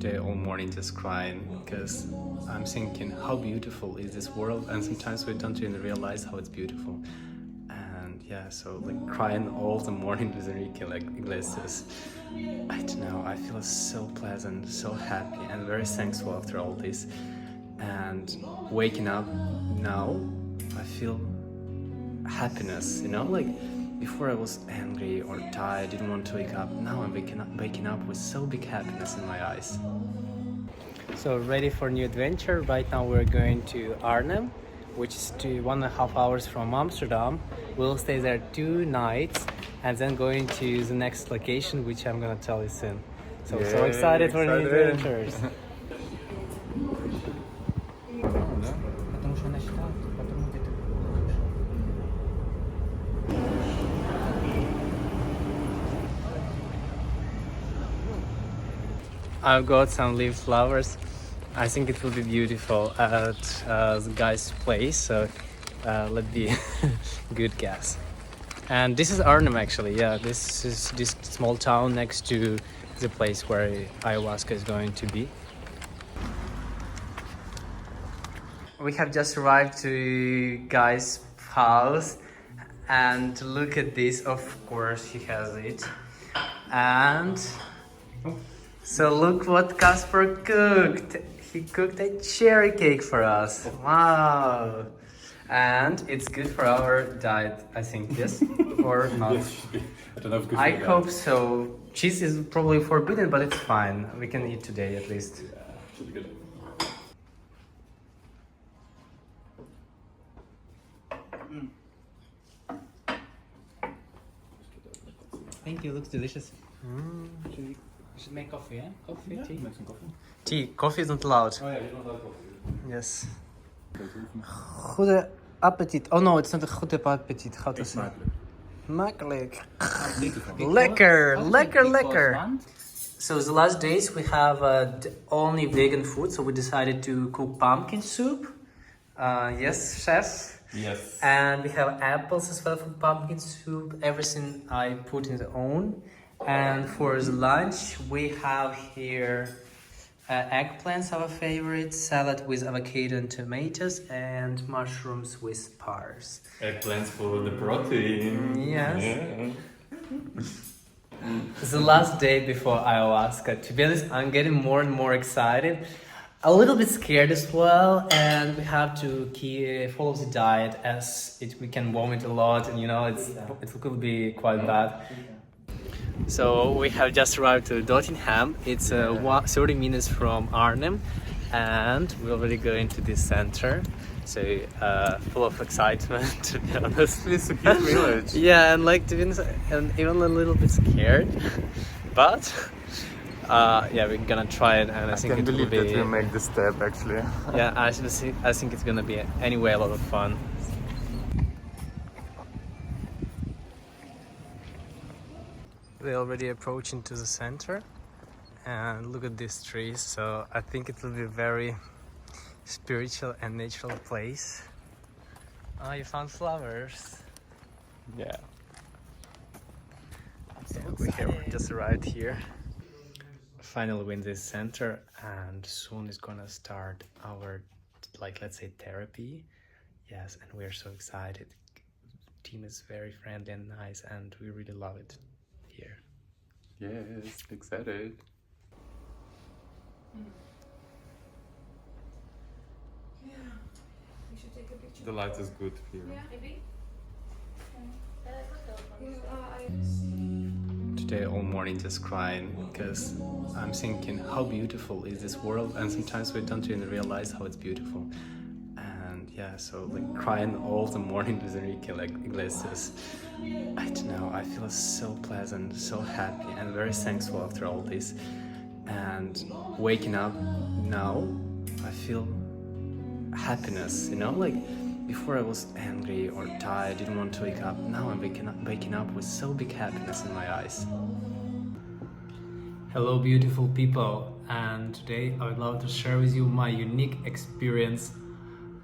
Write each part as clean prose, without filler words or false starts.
Today all morning just crying because I'm thinking how beautiful is this world, and sometimes we don't even realize how it's beautiful. And yeah, so like crying all the morning with Enrique, like Iglesias. I don't know, I feel so pleasant, so happy and very thankful after all this. And waking up now, I feel happiness, you know, like before I was angry or tired, didn't want to wake up. Now I'm waking up with so big happiness in my eyes. So ready for new adventure. Right now we're going to Arnhem, which is 1.5 hours from Amsterdam. We'll stay there 2 nights and then going to the next location, which I'm gonna tell you soon. So Yay, so excited for new adventures. I've got some leaf flowers. I think it will be beautiful at the guy's place, so let's be good guess. And this is Arnhem actually, yeah, this is this small town next to the place where Ayahuasca is going to be. We have just arrived to guy's house and look at this, of course he has it. And so look what Casper cooked. He cooked a cherry cake for us. Wow. And it's good for our diet, I think, yes? Or not? I don't know if good I for hope that. so. Cheese is probably forbidden, but it's fine. We can eat today at least. Yeah, should be good. Thank you, looks delicious. Should make coffee, yeah? Coffee, Yeah, tea? make some coffee. Tea, coffee isn't allowed. Oh yeah, you don't like coffee. Yes. Okay, Goede appetit. Oh no, it's not a goede appetit. How to say? Smakelijk. Makkelijk. Lekker, lekker, lekker. So the last days we have only vegan food, so we decided to cook pumpkin soup. Yes, chef. Yes. And we have apples as well for pumpkin soup. Everything I put in the oven. And for the lunch we have here eggplants, our favorite, salad with avocado and tomatoes, and mushrooms with spars. Eggplants for the protein. Yes. Yeah. The last day before ayahuasca. To be honest, I'm getting more and more excited. A little bit scared as well, and we have to follow the diet as we can vomit a lot, and you know it could be quite bad. So we have just arrived to Arnhem. It's 30 minutes from Arnhem, and we're already going to this center. So full of excitement, to be honest. It's a cute village. Yeah, and like to be honest, and even a little bit scared, but yeah, we're gonna try it, and I think can't it will believe be. that we make this step actually. Yeah, I think it's gonna be anyway a lot of fun. We're already approaching to the center, and look at these trees. So I think it will be a very spiritual and natural place. Oh, you found flowers. Yeah. Yeah, we have just arrived here. Finally we're in this center, and soon is gonna start our, like, let's say therapy. Yes, and we're so excited. Team is very friendly and nice, and we really love it here. Yes, excited. Yeah, we should take a picture. The light is good here. Yeah, maybe. Today all morning just crying because I'm thinking how beautiful is this world, and sometimes we don't even realize how it's beautiful. And yeah, so like crying all the morning with Enrique, like Iglesias. I don't know, I feel so pleasant, so happy and very thankful after all this. And waking up now, I feel happiness, you know, like before I was angry or tired, didn't want to wake up. Now I'm waking up with so big happiness in my eyes. Hello beautiful people, and today I would love to share with you my unique experience.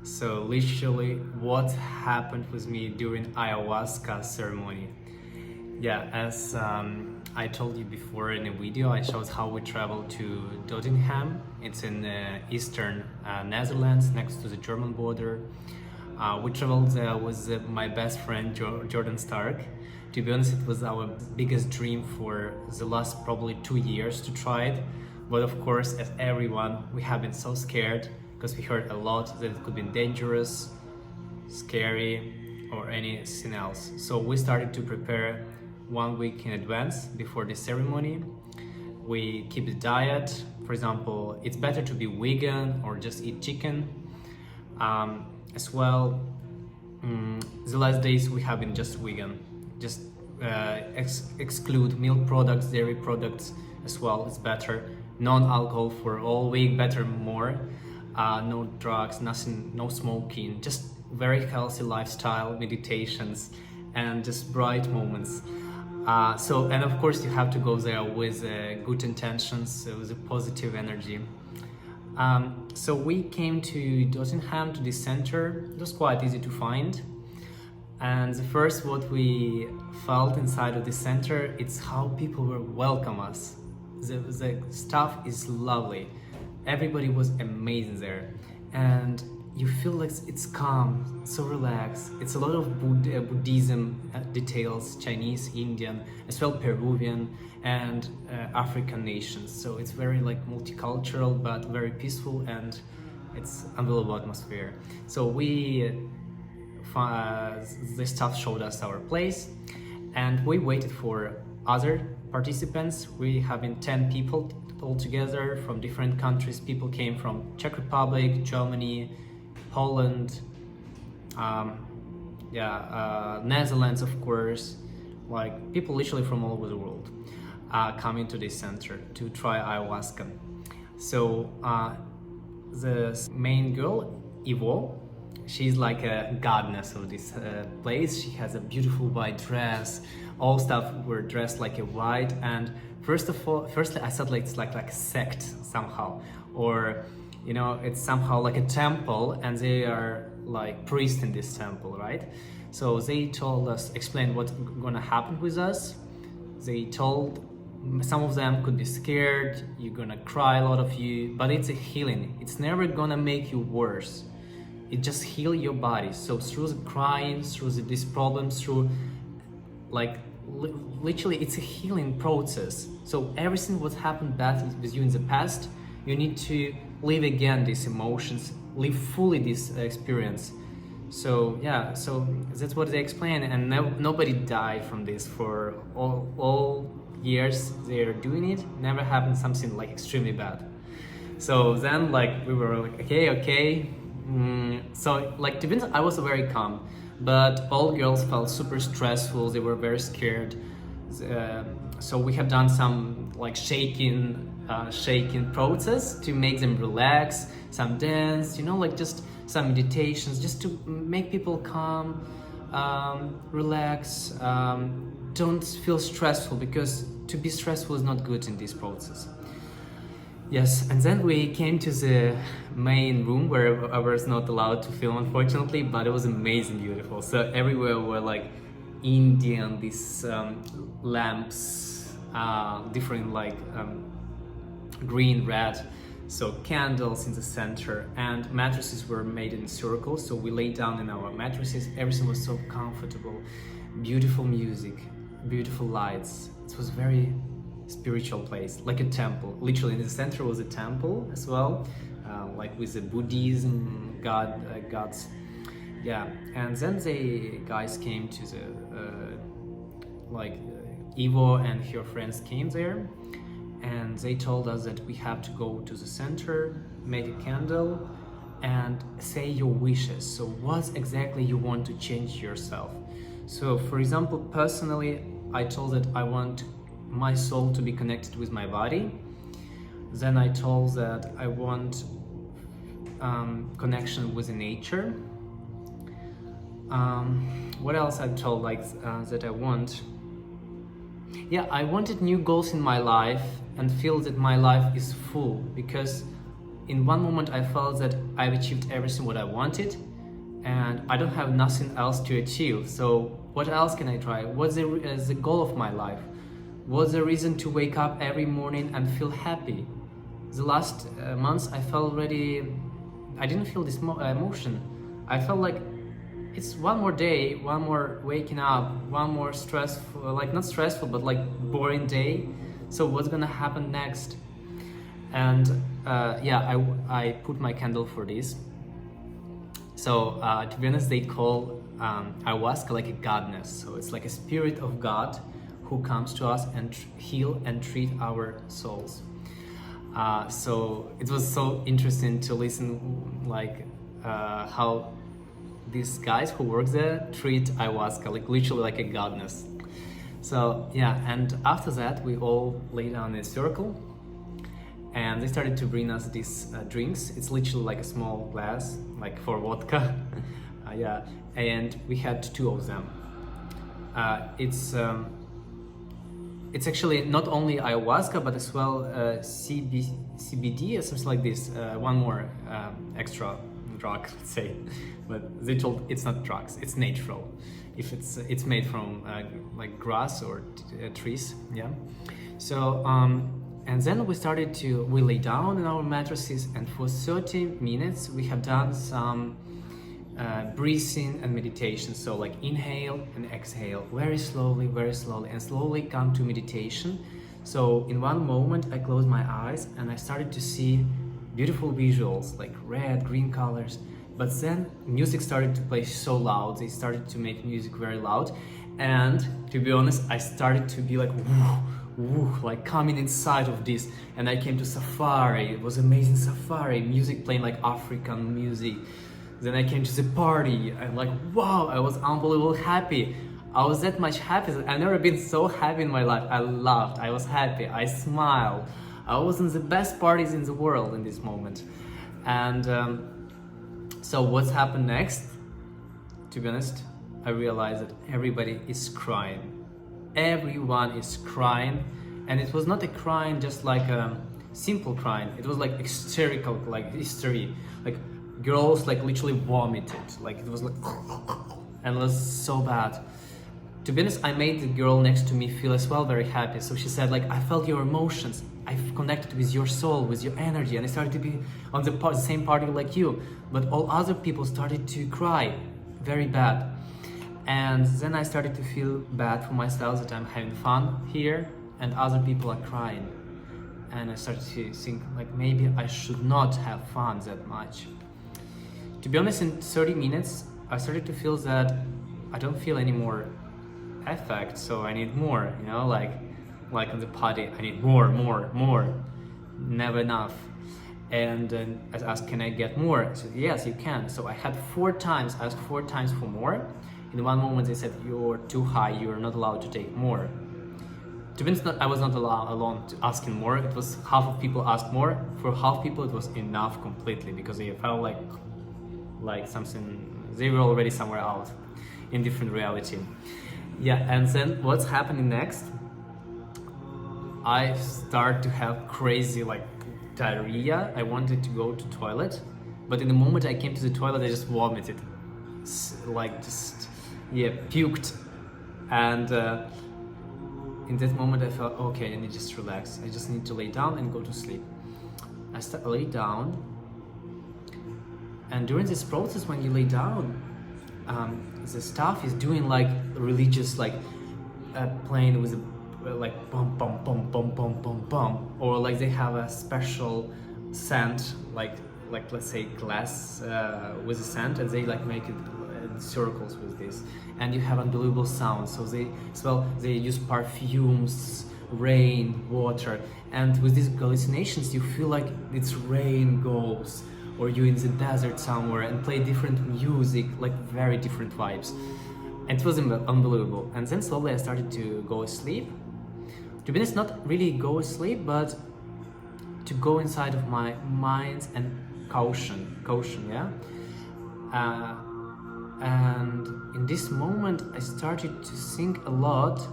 So literally what happened with me during ayahuasca ceremony. Yeah, as I told you before in a video, I showed how we traveled to Arnhem. It's in eastern Netherlands, next to the German border. We traveled there with my best friend Jordan Stark. To be honest, it was our biggest dream for the last probably 2 years to try it. But of course, as everyone, we have been so scared because we heard a lot that it could be dangerous, scary, or anything else. So we started to prepare 1 week in advance before the ceremony. We keep the diet. For example, it's better to be vegan or just eat chicken. As well, the last days we have been just vegan. Just exclude milk products, dairy products as well. It's better. Non-alcohol for all week, better more. No drugs, nothing, no smoking. Just very healthy lifestyle, meditations, and just bright moments. And of course you have to go there with good intentions, with a positive energy. So we came to Arnhem, to this center. It was quite easy to find. And the first what we felt inside of the center, it's how people were welcome us. The staff is lovely. Everybody was amazing there. And you feel like it's calm, so relaxed. It's a lot of Buddhism details, Chinese, Indian, as well Peruvian and African nations. So it's very like multicultural, but very peaceful, and it's unbelievable atmosphere. So the staff showed us our place, and we waited for other participants. We have been 10 people altogether from different countries. People came from Czech Republic, Germany, Poland, Netherlands, of course, like people literally from all over the world coming to this center to try ayahuasca. So the main girl, Ivo, she's like a goddess of this place. She has a beautiful white dress. All staff were dressed like a white, and firstly I thought like it's like a sect somehow, or you know, it's somehow like a temple, and they are like priests in this temple, right? So they told us, explained what's gonna happen with us. They told some of them could be scared, you're gonna cry, a lot of you, but it's a healing. It's never gonna make you worse. It just heal your body. So through the crying, through these problems, through like literally it's a healing process. So everything what happened bad with you in the past, you need to live again these emotions, live fully this experience. So yeah, so that's what they explain, and nobody died from this for all years they're doing it. Never happened something like extremely bad. So then like we were like okay. So like to be honest, I was very calm, but all girls felt super stressful. They were very scared. So we have done some like shaking process to make them relax, some dance, you know, like just some meditations, just to make people calm, relax, don't feel stressful, because to be stressful is not good in this process. Yes, and then we came to the main room where I was not allowed to film, unfortunately, but it was amazing, beautiful. So everywhere were like Indian, these lamps, different like green, red, so candles in the center, and mattresses were made in circles. So we lay down in our mattresses. Everything was so comfortable, beautiful music, beautiful lights. It was very spiritual place, like a temple. Literally in the center was a temple as well, like with the Buddhism gods. Yeah, and then the guys came to the Ivo and her friends came there, and they told us that we have to go to the center, make a candle, and say your wishes. So what exactly you want to change yourself. So for example, personally, I told that I want my soul to be connected with my body. Then I told that I want connection with the nature. What else I told that I want? Yeah, I wanted new goals in my life and feel that my life is full, because in one moment I felt that I've achieved everything what I wanted and I don't have nothing else to achieve. So what else can I try? What's the goal of my life? what's the reason to wake up every morning and feel happy? The last months I felt already, I didn't feel this emotion. I felt like it's one more day, one more waking up, one more stressful, like not stressful, but like boring day. So what's gonna happen next? And yeah, I put my candle for this. So to be honest, they call ayahuasca like a godness. So it's like a spirit of God who comes to us and heal and treat our souls. So it was so interesting to listen like how these guys who work there treat ayahuasca like literally like a godness. So yeah, and after that we all lay down in a circle and they started to bring us these drinks. It's literally like a small glass, like for vodka. Yeah, and we had 2 of them. It's actually not only ayahuasca, but as well CBD or something like this. One more extra drug, let's say. But they told it's not drugs, it's natural. If it's made from like grass or trees, yeah. So and then we lay down in our mattresses, and for 30 minutes we have done some breathing and meditation. So like inhale and exhale very slowly, and slowly come to meditation. So in one moment I closed my eyes and I started to see beautiful visuals like red, green colors. But then music started to play so loud. They started to make music very loud, and to be honest, I started to be like like coming inside of this. And I came to safari. It was amazing safari music playing like African music. Then I came to the party and like, wow, I was unbelievably happy. I was that much happy. I've never been so happy in my life. I laughed, I was happy, I smiled. I was in the best parties in the world in this moment. And so what's happened next? To be honest, I realized that everybody is crying. Everyone is crying. And it was not a crying just like a simple crying. It was like hysterical, like hysteria. Like girls like literally vomited, like it was like and it was so bad. To be honest, I made the girl next to me feel as well very happy. So she said like, I felt your emotions, I've connected with your soul, with your energy, and I started to be on the same party like you. But all other people started to cry very bad. And then I started to feel bad for myself that I'm having fun here and other people are crying. And I started to think like maybe I should not have fun that much. To be honest, in 30 minutes, I started to feel that I don't feel any more effect, so I need more, you know, like on the party, I need more, never enough. And then I asked, can I get more? I said, yes, you can. So I had 4 times, I asked 4 times for more. In one moment they said, you're too high, you're not allowed to take more. To be honest, I was not alone to asking more. It was half of people asked more. For half people it was enough completely, because they felt like something, they were already somewhere out in different reality. Yeah, and then what's happening next? I start to have crazy like diarrhea. I wanted to go to toilet, but in the moment I came to the toilet, I just vomited, like just puked. And in that moment I felt okay, I need to just relax. I just need to lay down and go to sleep. I lay down. And during this process, when you lay down, the staff is doing like religious, like playing with like bum bum bum bum bum bum bum, or like they have a special scent, like let's say glass with a scent, and they like make it circles with this, and you have unbelievable sounds. So they use perfumes, rain, water, and with these hallucinations, you feel like it's rain goes. Or you're in the desert somewhere and play different music, like very different vibes. And it was unbelievable. And then slowly I started to go asleep. To be honest, not really go asleep, but to go inside of my mind and caution, yeah? And in this moment, I started to think a lot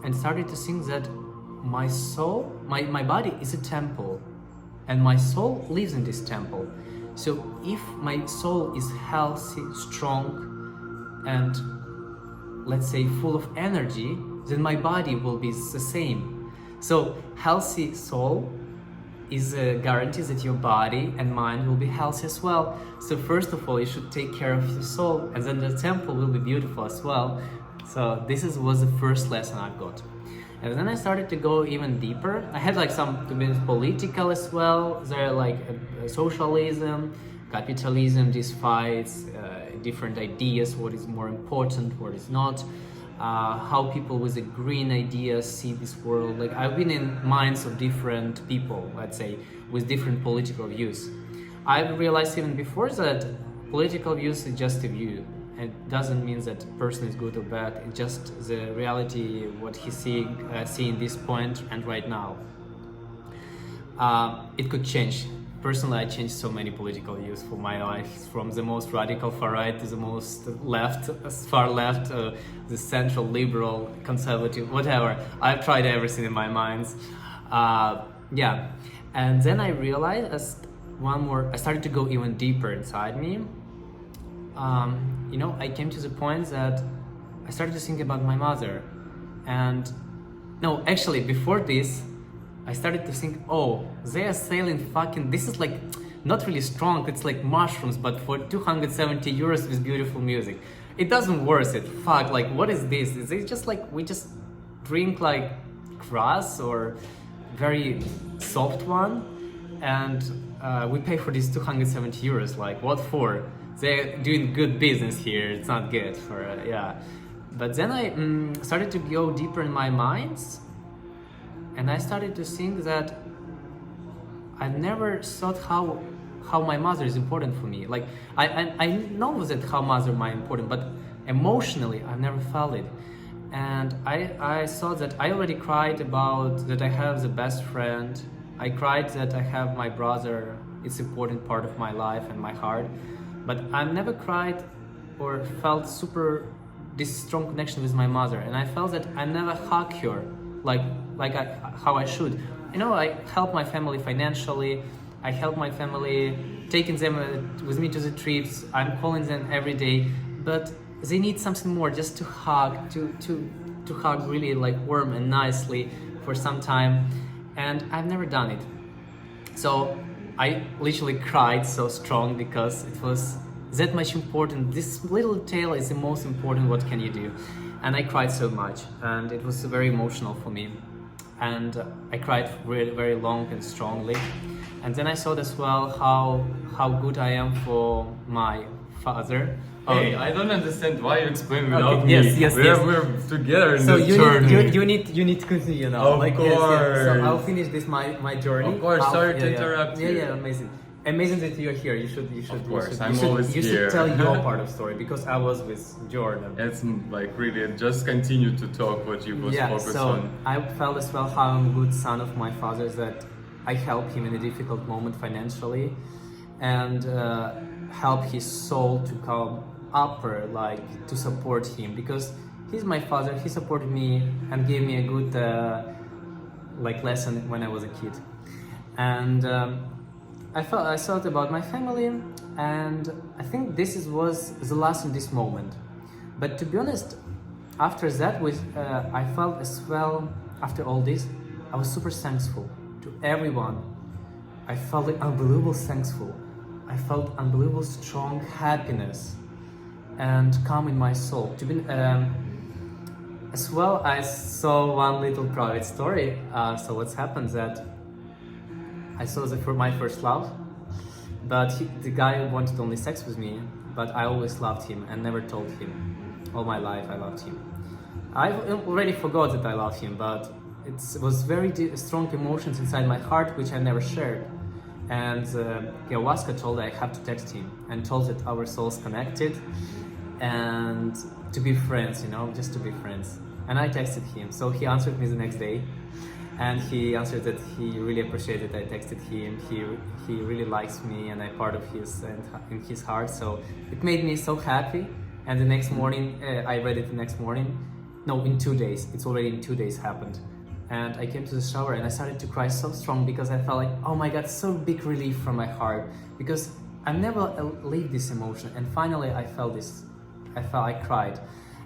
and started to think that my soul, my body is a temple, and my soul lives in this temple. So if my soul is healthy, strong, and let's say full of energy, then my body will be the same. So healthy soul is a guarantee that your body and mind will be healthy as well. So first of all, you should take care of your soul, and then the temple will be beautiful as well. So was the first lesson I've got. And then I started to go even deeper. I had like some to be political as well. There are like socialism, capitalism, these fights, different ideas, what is more important, what is not, how people with the green ideas see this world. Like I've been in minds of different people, let's say, with different political views. I've realized even before that political views is just a view. It doesn't mean that person is good or bad. It's just the reality, what he's seeing this point and right now. It could change. Personally, I changed so many political views for my life, from the most radical far right to the most left, far left, the central liberal, conservative, whatever. I've tried everything in my mind. Yeah, and then I realized I started to go even deeper inside me. I came to the point that I started to think about my mother. And no, actually, before this, I started to think, oh, they are selling this is like not really strong, it's like mushrooms, but for 270 euros with beautiful music. It doesn't worth it. Fuck, like, what is this? Is it just like, we just drink like grass or very soft one, and we pay for these 270 euros, like, what for? They're doing good business here, it's not good for, yeah. But then I started to go deeper in my minds, and I started to think that I never thought how my mother is important for me. Like, I know that how mother is important, but emotionally, I've never felt it. And I saw that I already cried about that I have the best friend. I cried that I have my brother. It's an important part of my life and my heart. But I've never cried or felt this strong connection with my mother. And I felt that I never hugged her how I should. I help my family financially. I help my family, taking them with me to the trips. I'm calling them every day, but they need something more, just to hug, to hug really like warm and nicely for some time. And I've never done it. So I literally cried so strong because it was that much important. This little tale is the most important. What can you do? And I cried so much, and it was very emotional for me. And I cried really very long and strongly. And then I saw as well how good I am for my father. Hey, I don't understand why you explain without Okay, me. yes. We're together in So this journey. you need to continue now. Of Yes. course. So I'll finish this my journey. Of course, sorry to interrupt you. Yeah, amazing that you're here. You should. Of course, you I'm should, always you here. should tell your part of story, because I was with Jordan. It's like really just continue to talk what you was focused so on. I felt as well how I'm a good son of my father, that I help him in a difficult moment financially, and help his soul to come upper, like to support him, because he's my father. He supported me and gave me a good lesson when I was a kid. And I thought about my family, and I think was the last in this moment. But to be honest, after that, I felt as well, after all this, I was super thankful to everyone. I felt like unbelievable thankful. I felt unbelievable strong happiness and calm in my soul. To be, as well, I saw one little private story. So what's happened that I saw my first love, but the guy wanted only sex with me, but I always loved him and never told him. All my life I loved him. I already forgot that I loved him, but it was very strong emotions inside my heart which I never shared. And Ayahuasca told I have to text him, and told that our souls connected and to be friends, just to be friends. And I texted him, so he answered me the next day. And he answered that he really appreciated I texted him. He really likes me, and I'm part of in his heart. So it made me so happy. And the next morning, I read it the next morning. No, in 2 days. It's already in 2 days happened. And I came to the shower and I started to cry so strong, because I felt like, oh my God, so big relief from my heart. Because I never leave this emotion. And finally I felt this. I cried.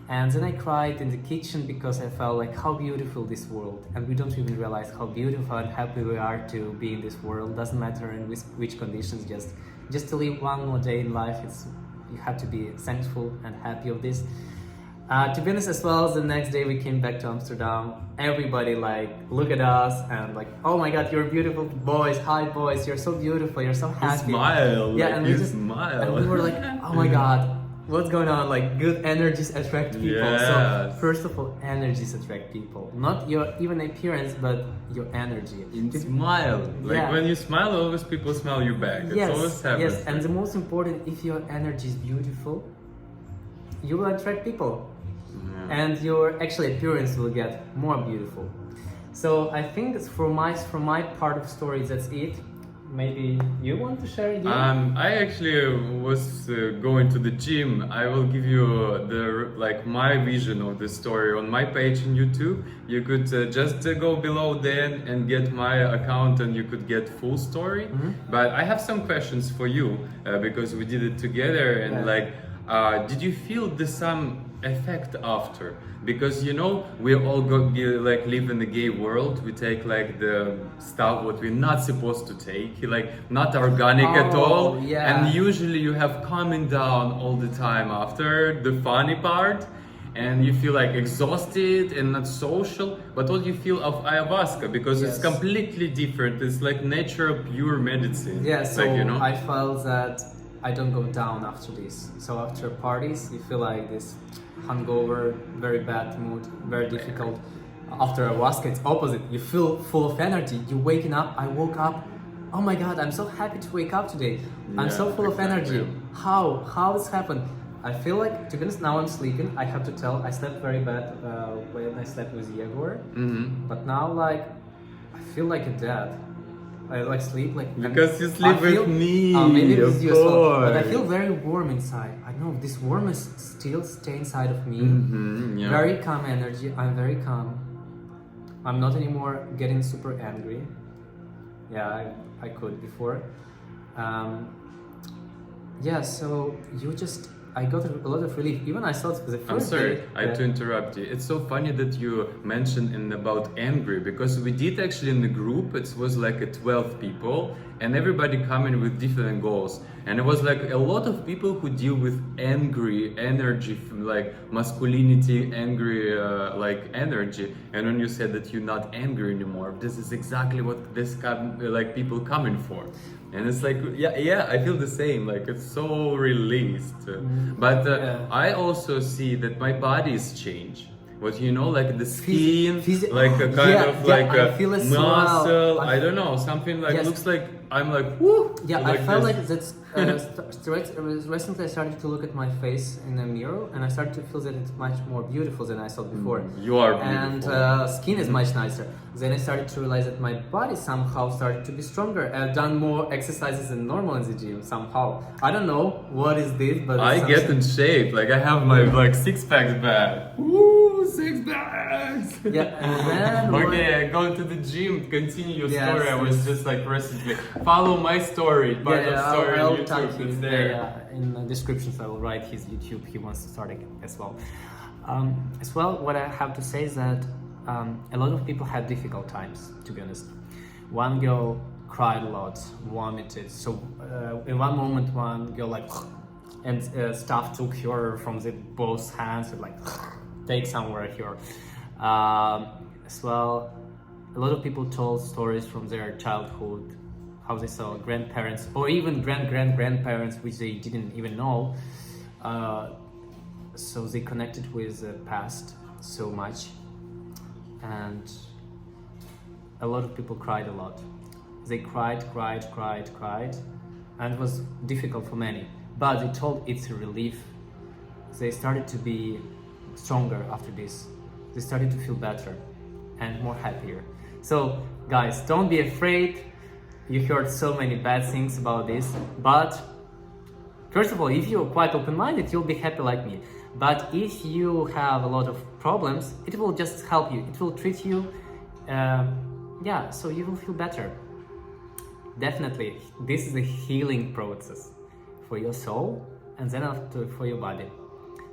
And then I cried in the kitchen because I felt like how beautiful this world, and we don't even realize how beautiful and happy we are to be in this world. Doesn't matter in which conditions, just to live one more day in life. You have to be thankful and happy of this. To be honest as well, the next day we came back to Amsterdam. Everybody like look at us and like, oh my God, you're beautiful boys. Hi boys, you're so beautiful. You're so happy. You smile. Yeah, like, and you we smile. and we were like, oh my God, what's going on? Like good energies attract people. Yes. So first of all, energies attract people. Not your even appearance, but your energy. You smile. Like Yeah. when you smile, always people smile you back. It's Yes, always happens. yes, and the most important, if your energy is beautiful, you will attract people. Yeah. And your actually appearance will get more beautiful. So I think it's from my part of story, that's it. Maybe you want to share it? I actually was going to the gym. I will give you my vision of the story on my page on YouTube. You could just go below then and get my account, and you could get full story. Mm-hmm. But I have some questions for you because we did it together. And did you feel some effect after? Because we all live in the gay world. We take like the stuff what we're not supposed to take, like not organic at all. Yeah. And usually you have coming down all the time after the funny part, and you feel like exhausted and not social. But what you feel of ayahuasca, because it's Yes. completely different. It's like natural pure medicine. Yeah, so like, I felt that I don't go down after this. So after parties, you feel like this hungover, very bad mood, very difficult. After ayahuasca, it's opposite. You feel full of energy. You waking up. I woke up. Oh my God, I'm so happy to wake up today. I'm so full of energy. How this happened? I feel like, to be honest, now I'm sleeping. I have to tell, I slept very bad when I slept with Yegor. Mm-hmm. But now, like, I feel like a dad. I like sleep like because you sleep with me. Maybe of with you as well. But I course. feel very warm inside. I know this warmness still stay inside of me. Mm-hmm, yeah. Very calm energy. I'm very calm. I'm not anymore getting super angry. Yeah, I could before. Yeah, so I got a lot of relief. Even I thought the first I'm sorry, day, I had to interrupt you. It's so funny that you mentioned about angry, because we did actually in the group, it was like 12 people, and everybody coming with different goals. And it was like a lot of people who deal with angry energy, like masculinity, angry energy. And when you said that you're not angry anymore, this is exactly what people coming for. And it's like, yeah, I feel the same. Like it's so released. But I also see that my body is changed. What like the skin, like a kind of like I a feel it muscle. I don't know, something like looks like I'm like whoo. Yeah, like I felt this. like that's recently I started to look at my face in a mirror, and I started to feel that it's much more beautiful than I thought before. You are beautiful. And skin is much nicer. Then I started to realize that my body somehow started to be stronger. I've done more exercises than normal in the gym somehow. I don't know what is this, but I get in shape. Like I have my like 6-pack back. Woo, 6 packs. Yeah, and then Okay, go to the gym. Continue your Yes, story. I was yes. just like recently follow my story. Part of story I'll on tag YouTube. him It's there. in the descriptions. I will write his YouTube. He wants to start again as well. What I have to say is that a lot of people had difficult times. To be honest, one girl cried a lot, vomited. So in one moment, one girl like, and staff took her from the both hands and like take somewhere here. As well, a lot of people told stories from their childhood, how they saw grandparents or even grandparents which they didn't even know. So they connected with the past so much, and a lot of people cried a lot. They cried, and it was difficult for many. But they told it's a relief. They started to be stronger after this. They started to feel better and more happier. So guys, don't be afraid. You heard so many bad things about this, but first of all, if you're quite open-minded, you'll be happy like me. But if you have a lot of problems, it will just help you. It will treat you, so you will feel better. Definitely, this is a healing process for your soul and then after for your body.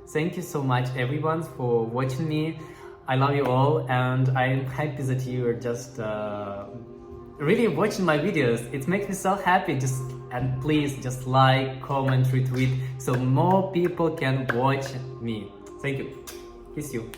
Thank you so much, everyone, for watching me. I love you all, and I'm happy that you are just really watching my videos. It makes me so happy. And please just like, comment, retweet, so more people can watch me. Thank you. Kiss you.